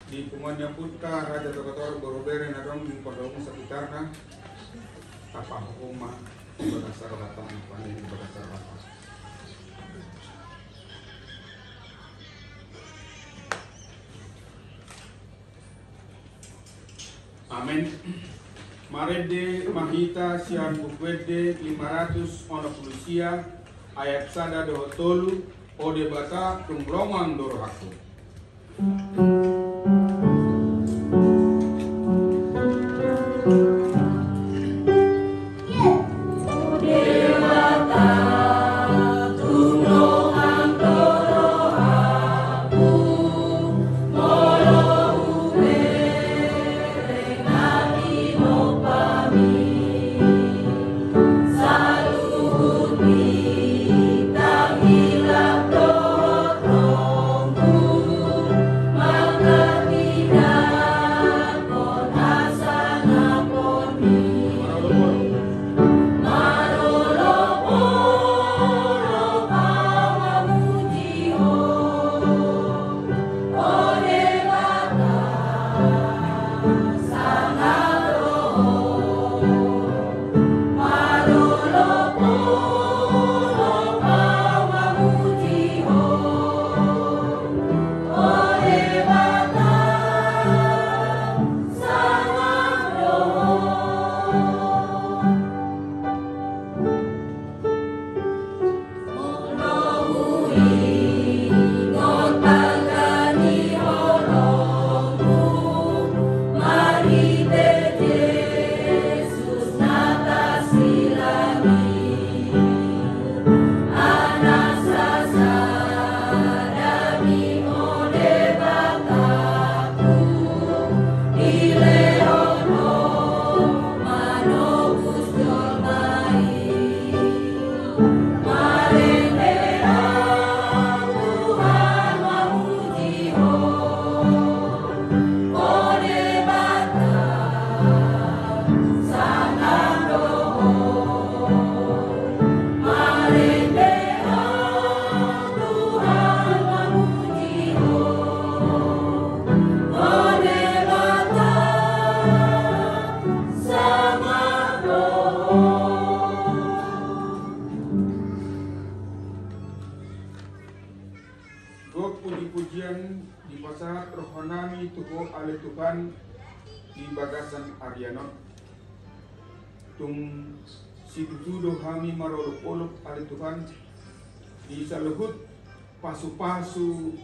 di Pumanya Putka Raja Tokotor Borobere Nadong di Pondok sekitarnya apa hukum berdasar latar panen berdasar latar. Amin. Marede Mahita Sian Bukwede 500 ono pulusia ayat sada doho tolu ode bata tumbromang dorohaku. Puji-pujian di pasahat rohonami tuho ale Tuhan di bagasan Ariano tung situtudo kami marolok-olok ale Tuhan di saluhut pasu-pasu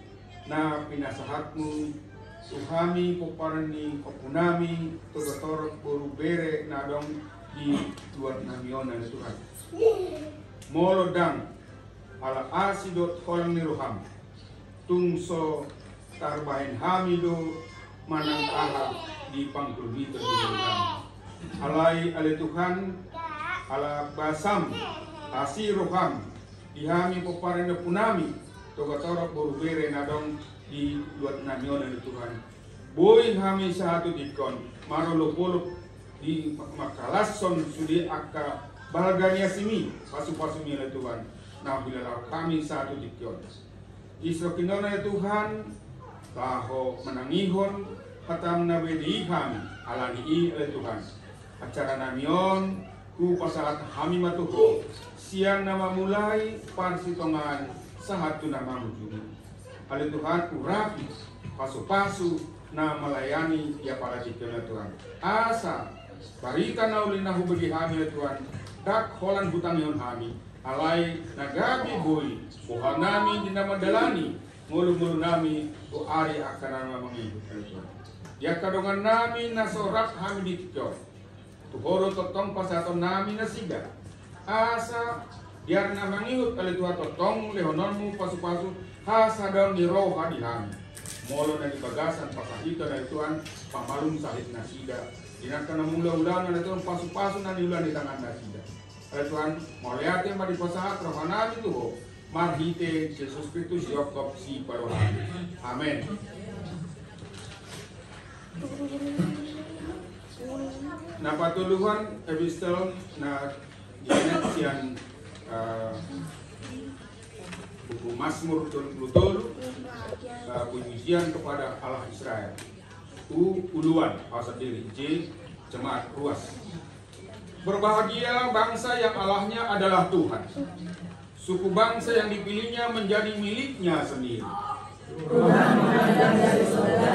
na pinasahatmu tuhami poparani kopunami togatorok borubere nadong di luar namion ale Tuhan molodang ala asidot kolang niruham tungso tarbahin hamido manang aha di pangkulbito di dalam alai ale Tuhan ala basam asiroham dihami poparenda punami togatorok borubere nadong di luat namion ale Tuhan boy hami satu dikon marolok-olok di makalasson sudi akka balgania simi pasu-pasu ale Tuhan nah bila kami satu dikon Isro kinona ya Tuhan taho menangihon hatam na wedi kami alani i oleh Tuhan acara namion ku pasahat kami matuho siang nama mulai parsitongan sahatu nama mujuni oleh Tuhan urapi pasu-pasu na melayani ya para dikena Tuhan asa parita na ulinahu bagi kami ya Tuhan dak holan hutang yon kami alai nagabi boy bukan nami di nama dalani mulu-mulu nami o ari akan nama mengikut ya kadongan nami nasorak kami ditikor tuhoro totong pasaton nami nasiga asa biar nama ngikut kali tua totong lehonormu pasu-pasu hasa daun di roh hadi kami molo dari bagasan pasahita dari Tuhan pamalum sahit nasiga dinakana mula-ulana dari Tuhan pasu-pasu nani ulan di tangan nasiga Tuhan, molihat yang di pasahat rohani itu, marhite Yesus Kristus Yakob si parohani. Amin. Nah patuluhan epistel na sian buku Mazmur 23 pujian kepada Allah Israel. U. Uluan, bahasa diri. J. Jemaat ruas. Berbahagia bangsa yang Allahnya adalah Tuhan. Suku bangsa yang dipilihnya menjadi miliknya sendiri. Tuhan memandang dari surga,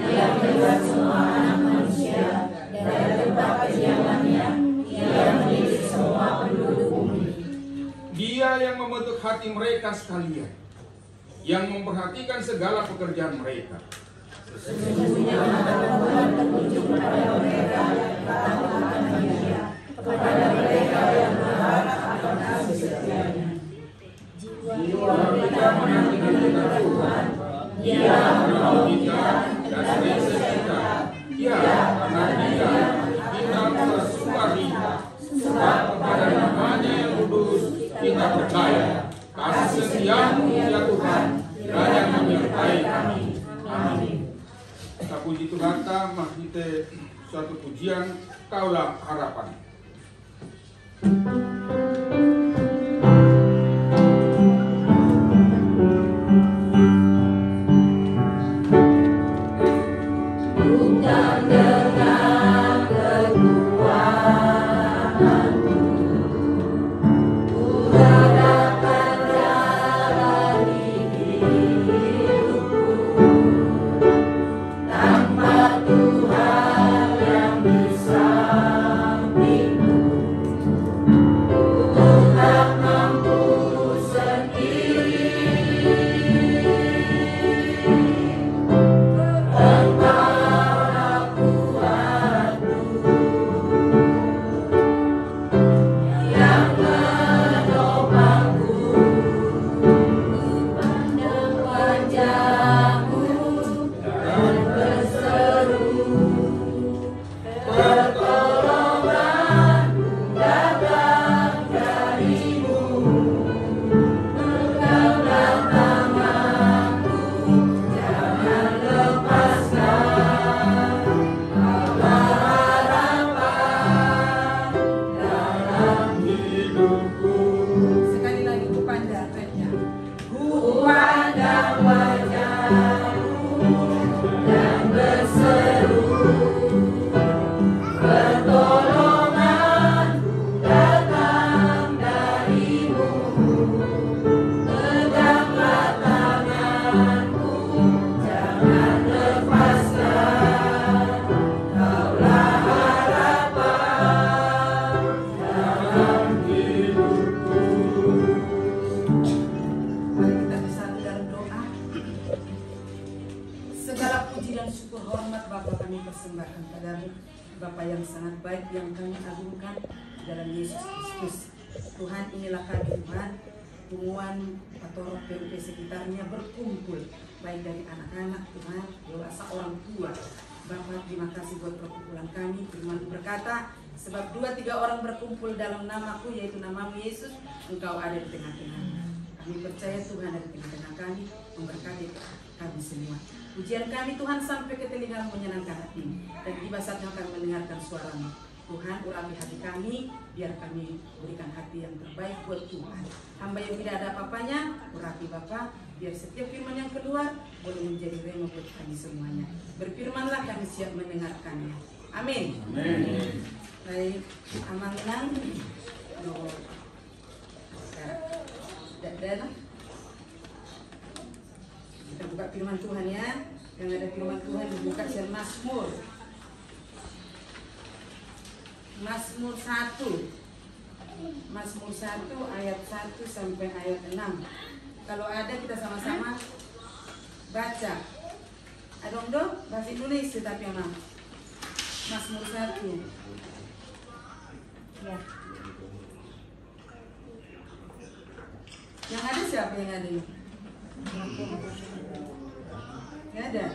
Dia melihat semua anak manusia, dari tempat kediamannya, Dia mendidik semua penduduk bumi. Dia yang membentuk hati mereka sekalian, yang memperhatikan segala pekerjaan mereka. Sesungguhnya mata Tuhan tertuju kepada mereka yang takut akan Dia, kepada mereka yang berharap akan kasih setianya. Jiwa kita menantikan kita Tuhan, Dia menolong kita dan riset kita. Ya, karena Dia kita bersukacita, sebab kepada nama-Nya yang kudus kita percaya. Kasih setiamu ya Tuhan, dan yang menyertai kami. Amin. Kita puji Tuhan, kita suatu pujian, Kaulah Harapan. Bapa yang sangat baik yang kami agungkan dalam Yesus Kristus. Tuhan, inilah kami Tuhan, pengumuman atau PUP sekitarnya berkumpul, baik dari anak-anak Tuhan, dewasa, orang tua. Bapa, terima kasih buat perkumpulan kami. Firman berkata, sebab 2-3 orang berkumpul dalam namaku, yaitu namamu Yesus, Engkau ada di tengah-tengah. Kami percaya Tuhan ada di tengah-tengah kami, memberkati kami semua. Pujian kami Tuhan sampai ke telinga menyenangkan hati, dan tiba saatnya akan mendengarkan suara-Mu. Tuhan, urapi hati kami, biar kami berikan hati yang terbaik buat Tuhan. Hamba yang tidak ada apa-apanya, urapi Bapa, biar setiap firman yang keluar boleh menjadi rema buat kami semuanya. Berfirmanlah, kami siap mendengarkannya. Amin. Amin. Baik, aman tenang. Dan kita buka firman Tuhan ya. Yang ada firman Tuhan dibuka dari Mazmur. Mazmur 1. Mazmur 1 ayat 1 sampai ayat 6. Kalau ada kita sama-sama baca. Adong dong bahasa Indonesia tapi emang. Mazmur 1. Ya. Yang ada siapa yang ada? Nggak ada.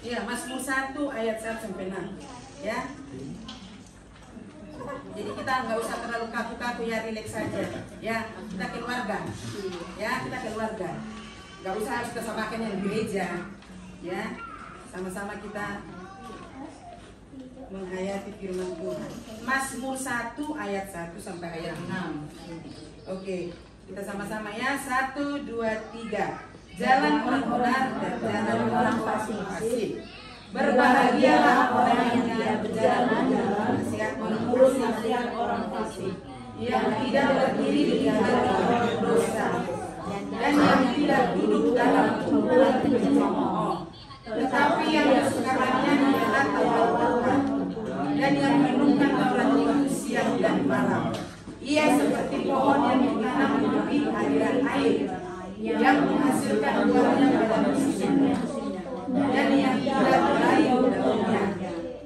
Ya, Mazmur 1 ayat 1 sampai 6. Ya. Jadi kita nggak usah terlalu kaku-kaku ya, relax saja. Ya, kita keluarga. Ya, kita keluarga. Nggak usah harus kita samakan yang gereja. Ya, sama-sama kita menghayati firman Tuhan. Mazmur 1 ayat 1 sampai ayat 6. Oke. Kita sama-sama ya, 1, 2, 3. Jalan orang benar dan jalan orang fasik. Berbahagialah orang yang tidak berjalan menurut nasihat orang fasik, yang tidak berdiri di jalan orang berdosa, dan yang tidak duduk dalam kumpulan pencemooh, tetapi yang kesukaannya adalah Taurat Tuhan, dan yang merenungkan Taurat itu siang dan malam. Ia seperti pohon yang ditanam di tepi aliran air, yang menghasilkan buahnya pada musimnya, dan yang tidak berayu daunnya.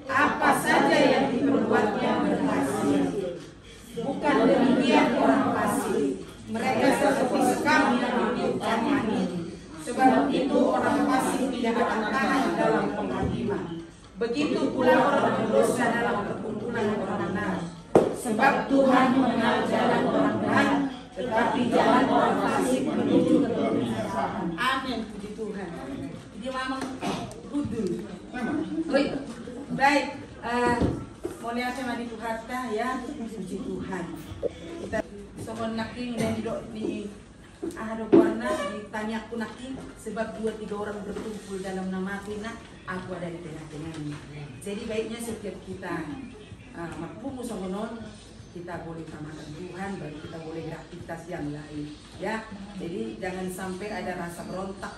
Apa saja yang diperbuatnya berhasil. Bukan demikian orang fasik, mereka seperti sekam yang ditiupkan angin. Sebab itu orang fasik tidak akan tahan dalam penghakiman. Begitu pula orang berdosa dalam perkumpulan orang benar. Sebab Tuhan mengenal jalan orang benar, tetapi jalan orang fasik menuju ke kebinasaan. Amin, puji Tuhan. Jadi memang gudul. Baik, mulai sama di Tuhan ya, puji Tuhan. Kita sohon naking dan di ada warna ditanya aku naking sebab 2-3 orang berkumpul dalam nama aku aku ada di tengah-tengahnya. Jadi baiknya setiap kita mampu sohonon kita boleh utamakan Tuhan, baru kita boleh beraktivitas yang lain ya. Jadi jangan sampai ada rasa berontak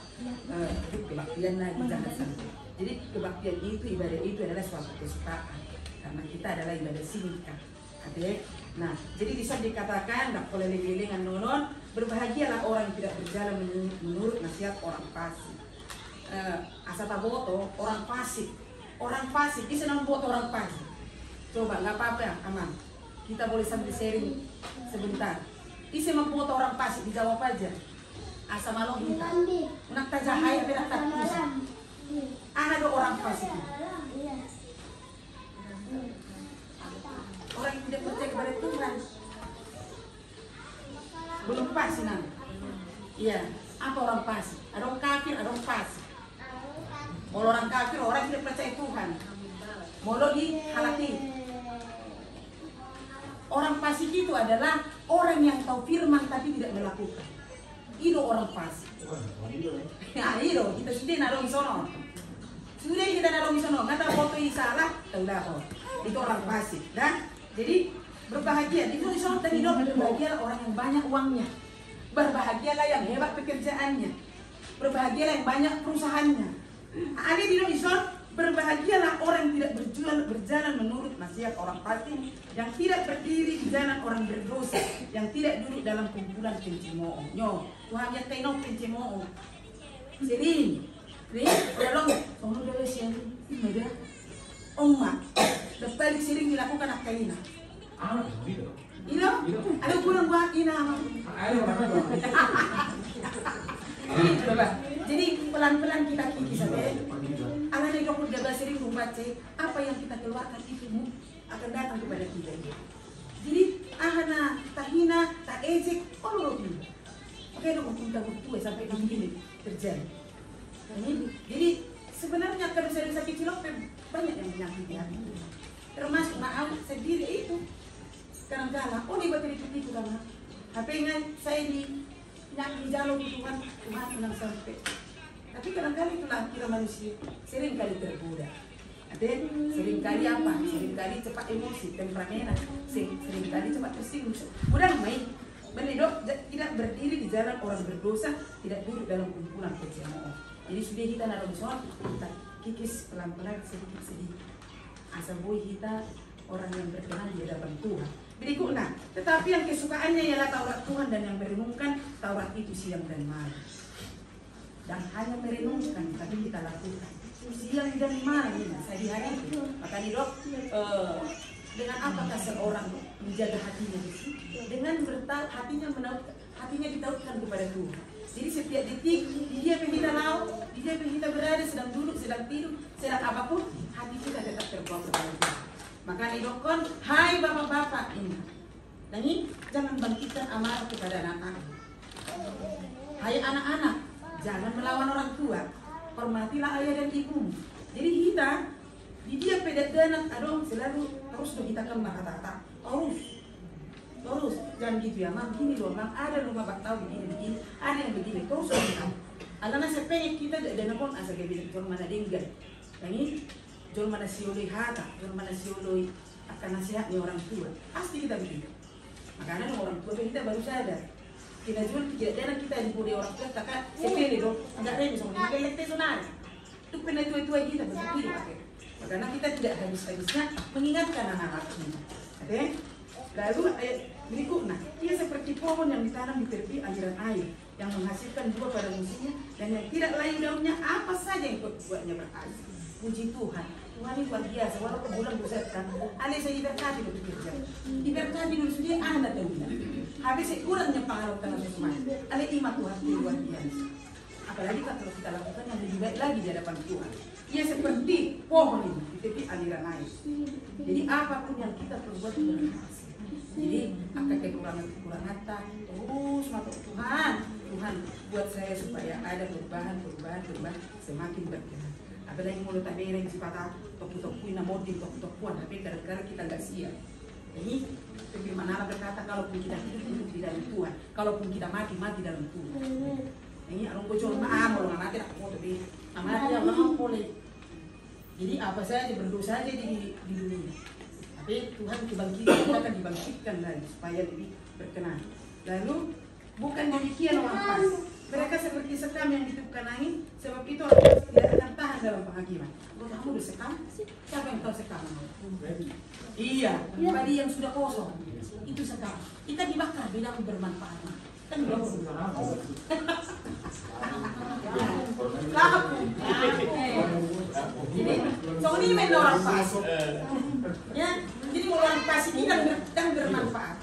kebaktian lagi, jangan sampai. Jadi kebaktian itu, ibadah itu adalah suatu kesukaan karena kita adalah ibadah singkat. Nah, jadi di sana dikatakan dak boleh legelengan nonon, berbahagialah orang yang tidak berjalan menurut nasihat orang fasik. Asataboto orang fasik, bisa nampak orang fasik. Coba nggak apa-apa ya, aman. Kita boleh sambil sharing sebentar. Isi membuat orang fasik dijawab aja. Asa malu kita. Nak tajahai tidak takut. Ada orang fasik. Orang yang tidak percaya kepada Tuhan. Belum fasik nan. Iya. Apa orang fasik? Ada orang kafir, ada orang fasik. Kalau orang kafir, orang yang tidak percaya Tuhan. Mau di halati. Orang fasik itu adalah orang yang tahu firman tapi tidak melakukan. Itu orang fasik. Ya itu kita sudah narong sono. Sudah kita narong sono. Nggak tahu foto ini salah, tahu dah kok. Itu orang fasik. Dan jadi berbahagia. Itu di sono tadi dong berbahagialah orang yang banyak uangnya. Berbahagialah yang hebat pekerjaannya. Berbahagialah yang banyak perusahaannya. Ada di sono. Berbahagialah orang yang tidak berjalan menurut nasihat orang fasik, yang tidak berdiri di jalan orang berdosa, yang tidak duduk dalam kumpulan pencemooh. Tuhan yang tenong pencemooh. Sering, udah dong, kamu udah siang, ini ada, Oma, dapat sering dilakukan akaina. Ilo, ada kurang buat ina. Jadi pelan-pelan kita kikis saja. Anak yang kamu udah sering membaca apa yang kita keluarkan itu akan datang kepada kita. Jadi ahana, tahina, tak ejek, ini. Oke dong kita berdua sampai begini terjadi. Jadi sebenarnya kalau sering sakit cilok banyak yang menyakiti hati. Termasuk maaf sendiri itu. Kadang-kadang, di baterai itu karena HP-nya saya di jalur Tuhan menang sampai. Tapi kadang-kadang itulah kita manusia sering kali tergoda. Sering kali apa? Sering kali cepat emosi, temperamental. Sering kali cepat tersinggung. Mudah main. Benar tidak berdiri di jalan orang berdosa, tidak duduk dalam kumpulan pencemooh. Jadi sudah kita naruh soal, kita kikis pelan-pelan sedikit-sedikit. Asal boy kita orang yang berkenan di hadapan Tuhan. Berikutnya, tetapi yang kesukaannya ialah Taurat Tuhan dan yang merenungkan Taurat itu siang dan malam. Dan hanya merenungkan, tapi kita lakukan siang dan malam ini. Saya di hari itu, makanya dok, dengan apakah seorang menjaga hatinya? Dengan hatinya ditautkan kepada Tuhan. Jadi setiap detik, dia kita laut, dia kita berada, sedang duduk, sedang tidur, sedang apapun, hati kita tetap terbawa kepada Tuhan. Maka didokon, hai bapak-bapak ini. Dan ini jangan bangkitkan amarah kepada anak-anak. Hai anak-anak, jangan melawan orang tua. Hormatilah ayah dan ibumu. Jadi kita, di dia pedat danak, adong selalu terus kita kembang kata-kata. Terus, jangan gitu ya, mang gini loh, mang ada rumah bak tahu begini, ada yang begini, terus kita. Alana sepengek kita dan pun asal kayak bisa mana denggan. Ini jual mana sioloi hata, jual mana sioloi akan nasihatnya orang tua. Pasti kita begitu. Makanya orang tua kita baru sadar. Kita jual tidak kita di budi orang tua kakak sepele dong. Enggak ada misalnya kita lekte sonari. Itu pernah tua-tua kita berpikir pakai. Karena kita tidak habis-habisnya mengingatkan anak-anak kita. Oke? Lalu berikutnya, dia seperti pohon yang ditanam di tepi aliran air yang menghasilkan buah pada musimnya dan yang tidak layu daunnya, apa saja yang buatnya berhasil. Puji Tuhan, Tuhan ini luar biasa. Walaupun bulan bersetan, ada saya diberkati untuk kerja. Diberkati dulu sendiri, anda tahu tidak. Habis saya kurangnya pengaruh tanah semuanya. Ada iman Tuhan itu luar biasa. Apalagi kalau kita lakukan yang lebih baik lagi di hadapan Tuhan. Ia seperti pohon ini di tepi aliran air. Jadi apapun yang kita perbuat itu berhasil. Jadi akan kekurangan terus masuk Tuhan. Tuhan buat saya supaya ada perubahan semakin bergerak. Apalagi mulut tabere yang sifat toku-tokuin namodin toku-tokuan, tapi kadang-kadang kita nggak siap. Jadi firman Allah berkata kalaupun kita hidup di dalam Tuhan, kalaupun kita mati dalam Tuhan. Ini alung bocor mau mati tak mau tapi amati yang mau boleh. Jadi apa saja berdosa saja di dunia. Tapi Tuhan kita akan dibangkitkan lagi supaya lebih berkenan. Lalu bukan demikian orang fasik. Mereka seperti sekam yang ditiupkan angin, sebab itu orang fasik tidak akan tahan dalam penghakiman. Kamu udah sekam? Siapa yang tahu sekam? Iya, padi yang sudah kosong itu sekam. Kita dibakar bilang bermanfaat. Kan belum. Laku. Jadi, so ini main orang fasik. Ya, jadi orang fasik ini kan bermanfaat.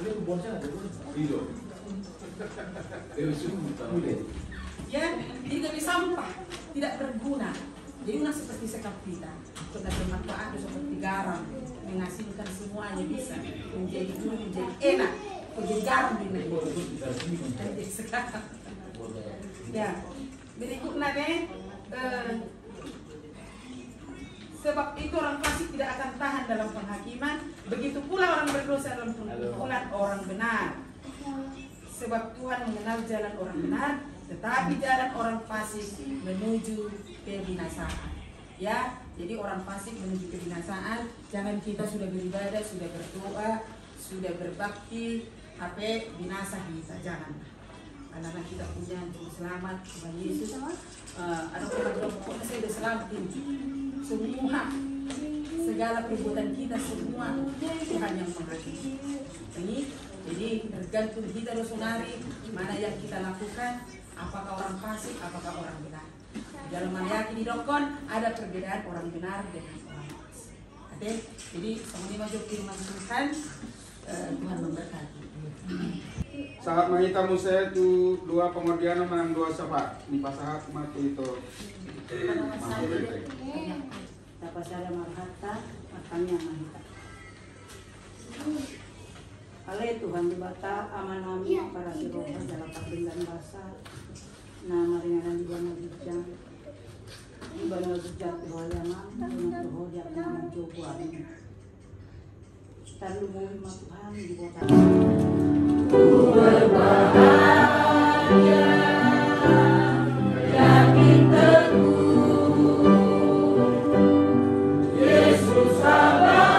Ya, jadi kami sampah tidak berguna. Jadi una seperti sekam kita, tidak bermanfaat seperti garam, menghasilkan semuanya bisa menjadi gurih, menjadi enak, menjadi garam di negeri. Ya, berikutnya deh. Sebab itu orang fasik tidak akan tahan dalam penghakiman, begitu pula orang berdosa dalam pengumpulan orang benar. Sebab Tuhan mengenal jalan orang benar, tetapi jalan orang fasik menuju kebinasaan. Ya, jadi orang fasik menuju kebinasaan. Jangan kita sudah beribadah, sudah berdoa, sudah berbakti, tapi binasa kita jangan. Karena kita punya juru selamat Tuhan Yesus. Ada orang pokoknya saya sudah selamat ini. Semua segala perbuatan kita semua Tuhan yang menghakimi. Ini jadi tergantung kita saudari mana yang kita lakukan, apakah orang fasik, apakah orang benar. Dalam meyakini dokon ada perbedaan orang benar dengan orang fasik. Oke, jadi sama masuk firman Tuhan, Tuhan memberkati. Saat mahita Musa itu dua pengerjaan menang dua sahabat di pasahat matu itu. Dapat saya marhata, makanya mahita. Ale Tuhan dibata amanami para siroha dalam pagdingan basa na maringanan di bana bijang di bana bijang tuhalama dengan tuhodia dengan jogo ini tandu mo Tuhan di bota berbahagia yakin teguh Yesus sabar.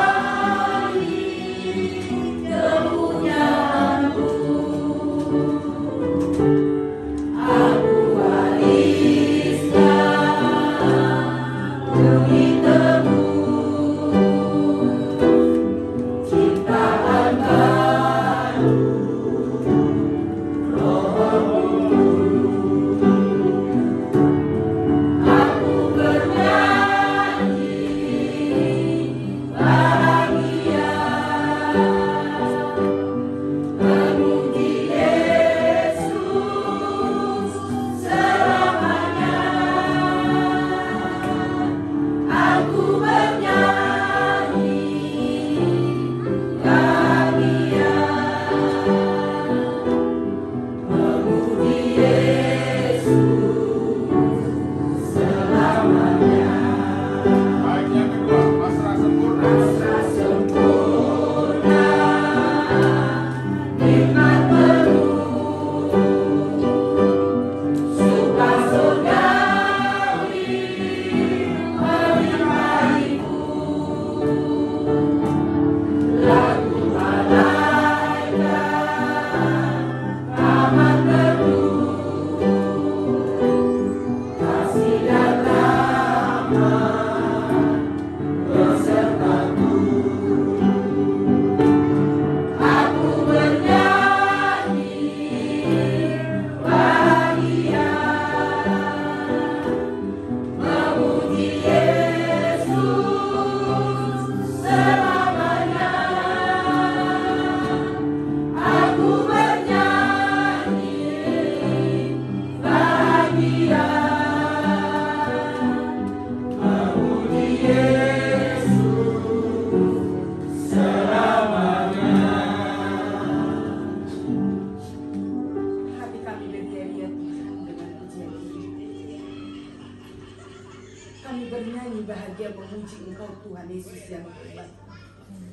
bahagia memuji Engkau Tuhan Yesus yang hebat.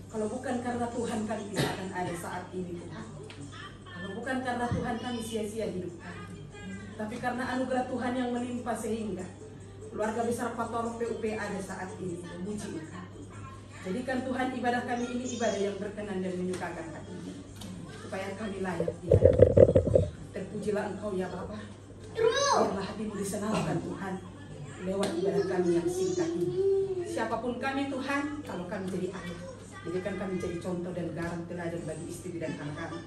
Kalau bukan karena Tuhan kami tidak akan ada saat ini Tuhan. Kalau bukan karena Tuhan kami sia-sia hidup kami. Tapi karena anugerah Tuhan yang melimpah sehingga keluarga besar Patorok PUP ada saat ini memuji Engkau. Jadikan Tuhan ibadah kami ini ibadah yang berkenan dan menyukakan hati-Mu, supaya kami layak di hadapan. Terpujilah Engkau ya Bapa. Biarlah hati-Mu disenangkan Tuhan lewat ibadah kami yang singkat ini. Siapapun kami Tuhan, kalau kami jadi ayah, jadikan kami jadi contoh dan garam teladan bagi istri dan anak-anak.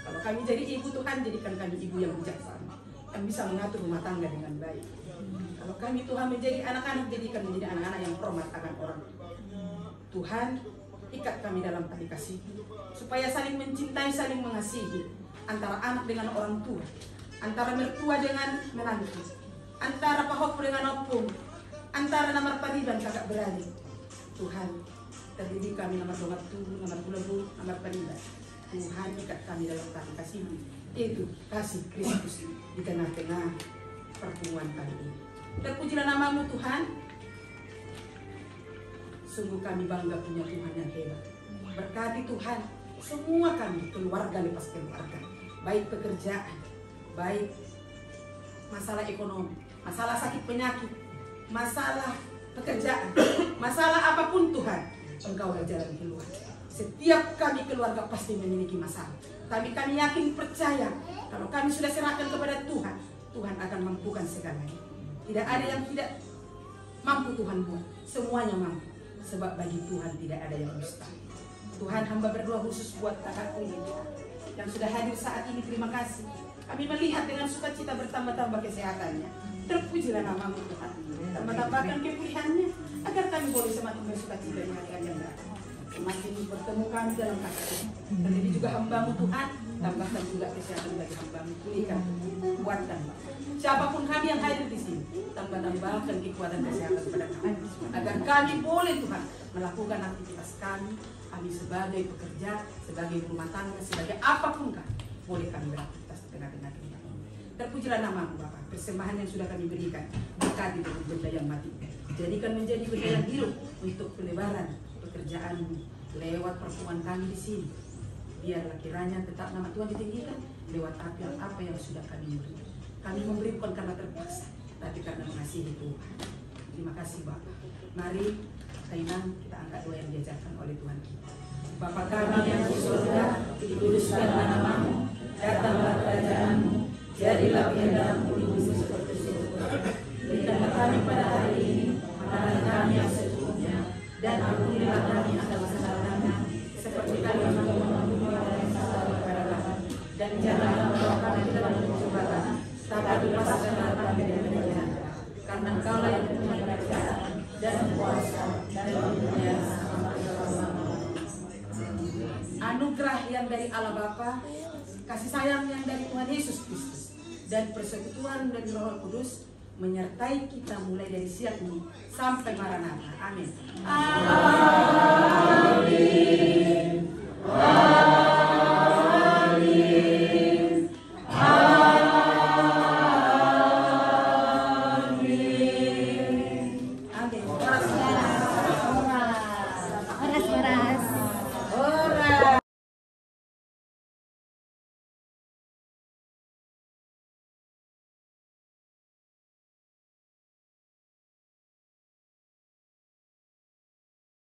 Kalau kami jadi ibu Tuhan, jadikan kami ibu yang bijaksana, yang bisa mengatur rumah tangga dengan baik. Kalau kami Tuhan menjadi anak-anak, jadikan menjadi anak-anak yang hormat akan orang. Tuhan, ikat kami dalam tali kasih, supaya saling mencintai, saling mengasihi, antara anak dengan orang tua, antara mertua dengan menantu, antara pahok dengan opung, antara namar pariban kakak beradik. Tuhan, terdidik kami namar dongat tubuh, namar bulabu, namar pariban. Tuhan, ikat kami dalam tali kasih, itu kasih Kristus di tengah-tengah pertemuan kali ini. Terpujilah nama-Mu Tuhan. Sungguh kami bangga punya Tuhan yang hebat. Berkati Tuhan semua kami, keluarga lepas keluarga, baik pekerjaan, baik masalah ekonomi, masalah sakit penyakit, masalah pekerjaan, masalah apapun Tuhan, Engkaulah jalan keluar. Setiap kami keluarga pasti memiliki masalah. Tapi kami yakin percaya kalau kami sudah serahkan kepada Tuhan, Tuhan akan mampukan segalanya. Tidak ada yang tidak mampu Tuhan buat, semuanya mampu. Sebab bagi Tuhan tidak ada yang mustahil. Tuhan, hamba berdoa khusus buat kakakku ini yang sudah hadir saat ini. Terima kasih. Kami melihat dengan sukacita bertambah-tambah kesehatannya. Terpujilah nama-Mu Tuhan. Tambah-tambahkan kepulihannya agar kami boleh semakin bersukacita dengan yang datang. Semakin bertemu kami dalam kasih. Tetapi juga hamba-Mu Tuhan, tambahkan juga kesehatan bagi hamba-Mu. Pulihkan, kuatkan. Siapapun kami yang hadir di sini, tambah-tambahkan kekuatan kesehatan kepada kami, agar kami boleh Tuhan melakukan aktivitas kami sebagai pekerja, sebagai rumah tangga, sebagai apapun kami, boleh kami beraktivitas di tengah-tengah kita. Terpujilah nama-Mu Bapa. Persembahan yang sudah kami berikan, berkati dengan benda yang mati, jadikan menjadi benda yang hidup untuk pelebaran pekerjaan-Mu lewat pertemuan kami di sini. Biarlah kiranya tetap nama Tuhan ditinggikan lewat apa yang sudah kami beri. Kami memberi bukan karena terpaksa, tapi karena mengasihi Tuhan. Terima kasih Bapak. Mari Kainan kita angkat doa yang diajarkan oleh Tuhan kita. Bapa kami yang di surga, dikuduskanlah nama-Mu, datanglah kerajaan-Mu, jadilah kehendak-Mu di bumi seperti surga. Berikanlah kami pada hari ini makanan kami yang secukupnya, dan ampunilah kami atas kesalahan kami, seperti kami mengampuni orang yang salah kepada kami, dan janganlah membawa kami ke dalam pencobaan, tapi lepaskanlah kami dari kejahatan. Karena Engkaulah yang punya kerajaan dan kuasa dan dunia sampai-sampai. Anugerah yang dari Allah Bapa, kasih sayang yang dari Tuhan Yesus Kristus, dan persekutuan dari Roh Kudus menyertai kita mulai dari siang ini sampai Maranatha. Amin.